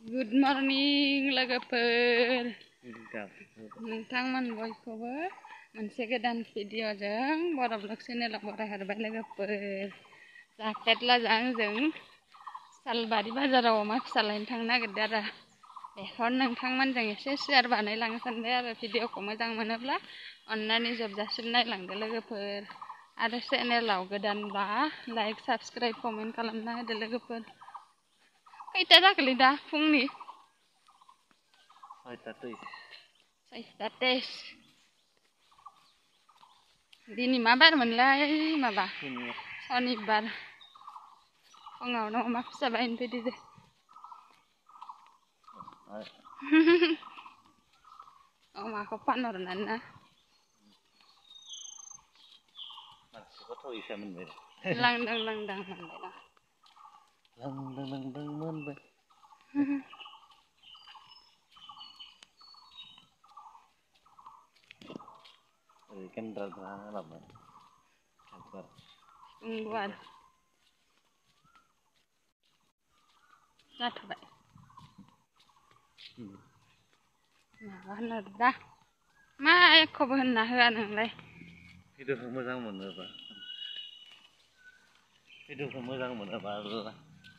Good morning लोगोफोर नोंथांमोन बयखौबो मोनसे गोदान भिडिअजों बर' ब्लग चेनेलाव बरायहरबाय लोगोफोर जाकेटलाजों जों सालबारि बाजाराव अमा फिसा लायनो थांनो नागिरदों आरो बेखौ नोंथांमोनजों एसे शेयार बानायलांनो सानदों आरो भिडिअखौ मोजां मोनोब्ला अन्नानै जोबजासिम नायलांदो लोगोफोर आरो चेनेलाव गोदानब्ला लाइक साबस्क्राइब कमेन्ट खालामना होदो लोगोफोर खैथा जाखोलै दा फुंनि 6:23 दिनै मा बार मोनलाय माबा शनिबार फुङावनो अमा फिसा बायनो फैदो जों अमाखौ फानहरनानै ना लांदां लांदां मोनबाय गुवार जाथ'बाय माबा होनो दा मा एख'बो होनना होआ नोंलाय भिडिअखौ मोजां मोनोबा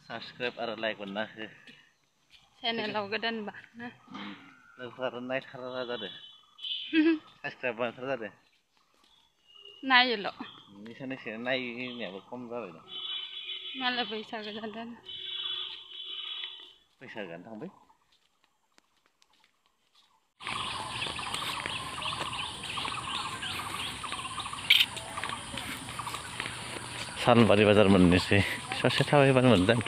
साबस्क्राइब आरो लाइक हरना हो चेनेलाव गोदानबा लोगोफोरा नायथारा जादों साबस्क्राइब बानायथारा जादों नायोल' निसानैसो नायनायाबो खम जाबाय ना मालाय बैसागो जादों बैसागोआनो थांबाय सालबारि बाजार मोननोसै ससे थाबायबानो मोनदों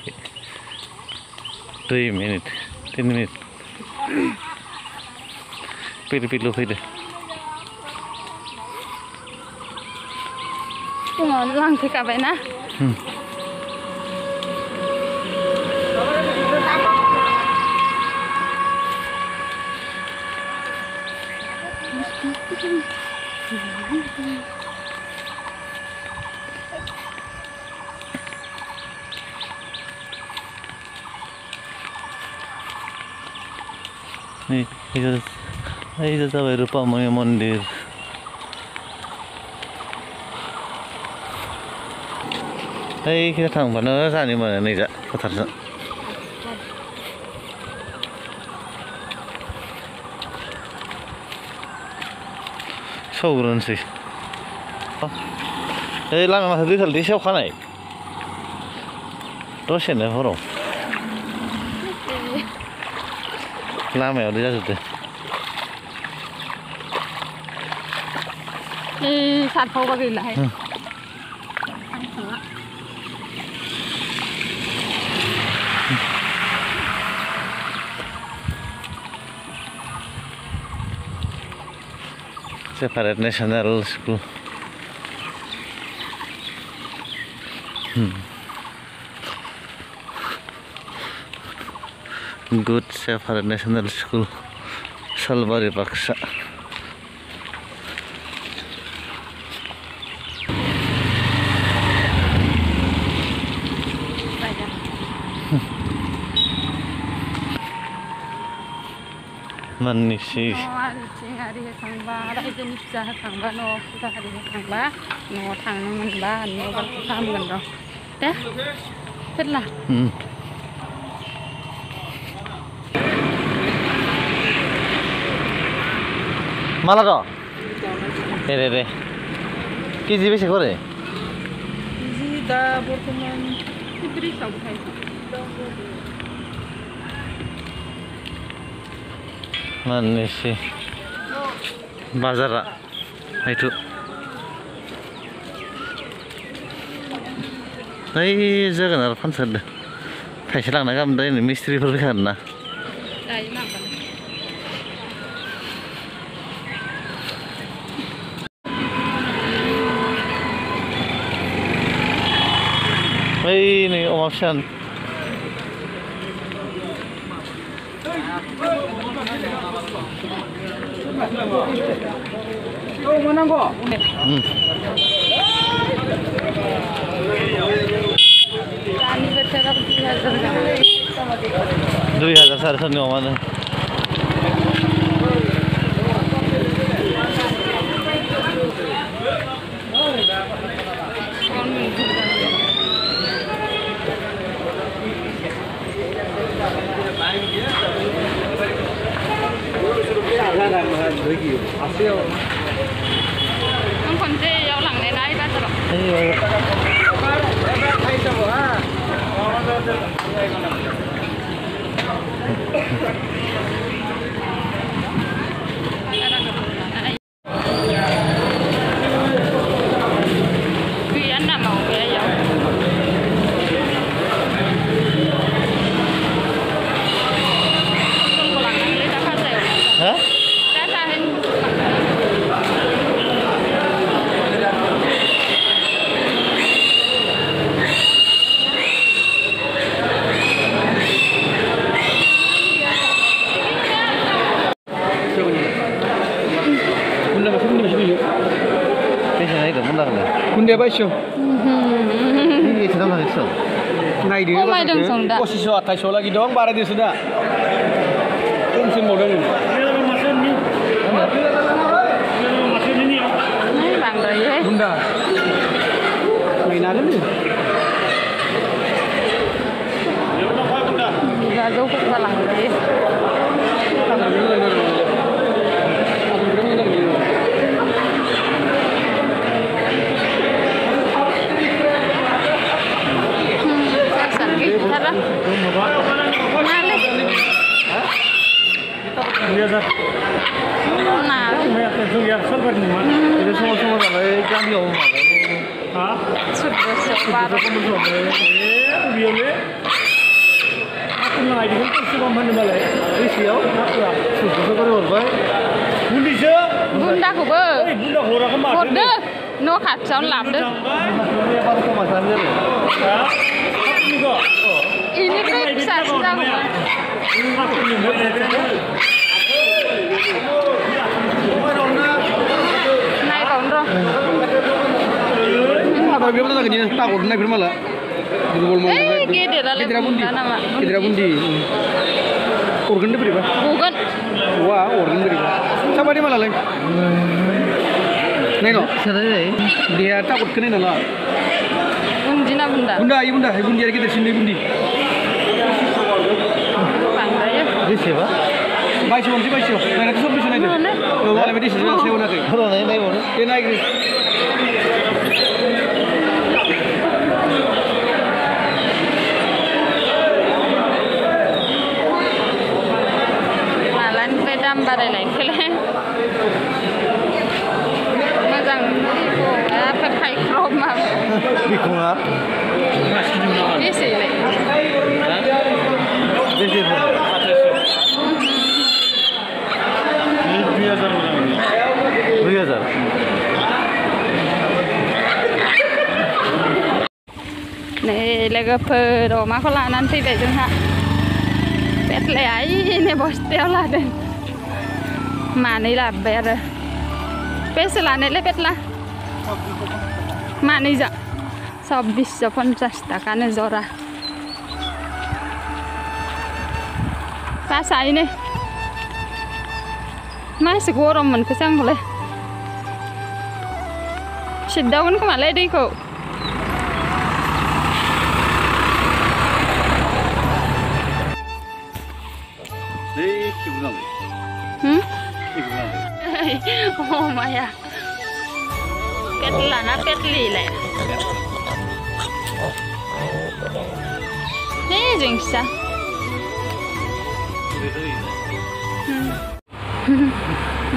2 मिनिट 3 मिनिट पिलु फैदो फुङावनो लांफैखाबायना इधर जाबाय रुपामय मन्दिर ओइखिजा थांबानो जानो मोनो नैजा फोथारजों सौग्रोनोसै ओइ लामा माथो दै सेवखानाय दसेनो हराव लामायाव दै जाजोबदों सारफावबा गैलाहाय Separate National School. Good Separate National School, Salbari Baksa. Manisi. hari होखांबा रायजोनि फुजा होखांबा न'आव फुजा हारि होखांबा न'आव थांनो मोनबा न'आव खालामगोन र' दे फेरला माला द' दे केजि बेसे करे केजि दा बर्थमान 30 आवबो थायो Manisi Bazara itu जोगोनार फानसोदों थाइसे लांना गाबोन दा मिस्ट्रिफोर फैखागोन ना बै नै अमा फिसा Ani betul aku 2000 सारायनि अमानो नों खनसे इयाव लांनाय ना ओइ बाजाराव gaya nama gaya iyaw betul lanang le dah kasih Hah? dah sahin Kunde baisyo. Ini sedang lagi so. Naik dia. Oh, mai dong song dah. Posisi 28 lagi dong, bara dia sudah. Kunci modal ini. Ini bang dah Bunda. Main ada ni. Dah jauh ke dalam lagi. Bundaखौबो हरदो न' खाथियावनो लाबोदो इनिफ्राय फिसासिन जागौमोन नायबावनो Apa biar mana lagi ni? Takut naik firman lah. र' गेदेरा बुन्दा नामा Kedira bundi. Organ dia berapa? गगोन Wah, organ berapa? Siapa dia malah lagi? Nengok. Dia takut kena nala. बुन्दिना बुन्दा Bunda, ibu bunda, ibu dia kita sini bundi. बांद्रायो Ini siapa? Baik sih, baik sih. Nah, itu semua sini aja. Kalau lebih di sini saya nak. Kalau naik mana? Dia naik ni. मालानिफ्राय दाम बारायलायखोलै मोजां आफा खायख्रब माबा Bikungar. बेसेलाय Besi berapa? 2000. नै लोगोफोर अमाखौ लानानै फैबाय जोंहा पेटलाया ओइनै बस्थायाव लादों मानै लाबोबाय आरो बेसे लानायलै पेटला मानैजों 2650 थाखानो जरा बासायनो मा एसे गरम मोनखोसो आंखौलाय सिद्दावगोन खोमालै दैखौ Oh Maya, petla na petli le. Nih jengsa.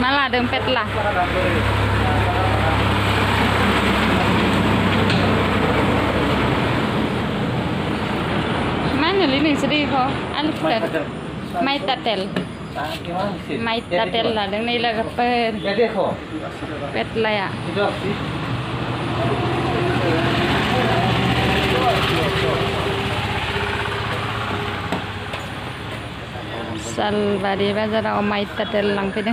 Malah ada petla. Mana ini sedih kok? Alif mai tatel. Mai tatel lah dengan nilai keper. Pet lah ya. Salva di bazar au mai tatel lang pede.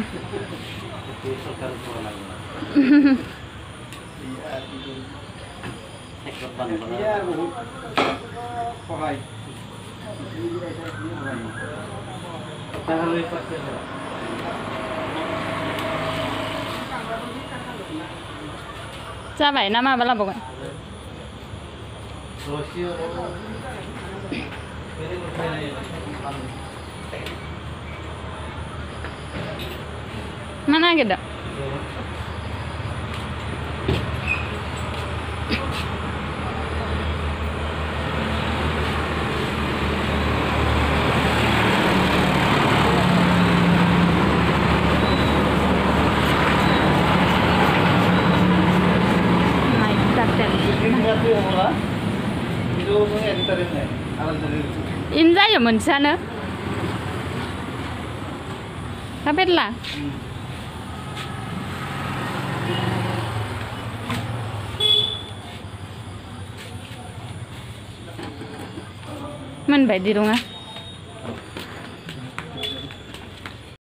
जाबाय ना माबा लाबावगोन मा नागिरदों in जायो मोनसेयानो कापेटला मोनबाय दिरुङा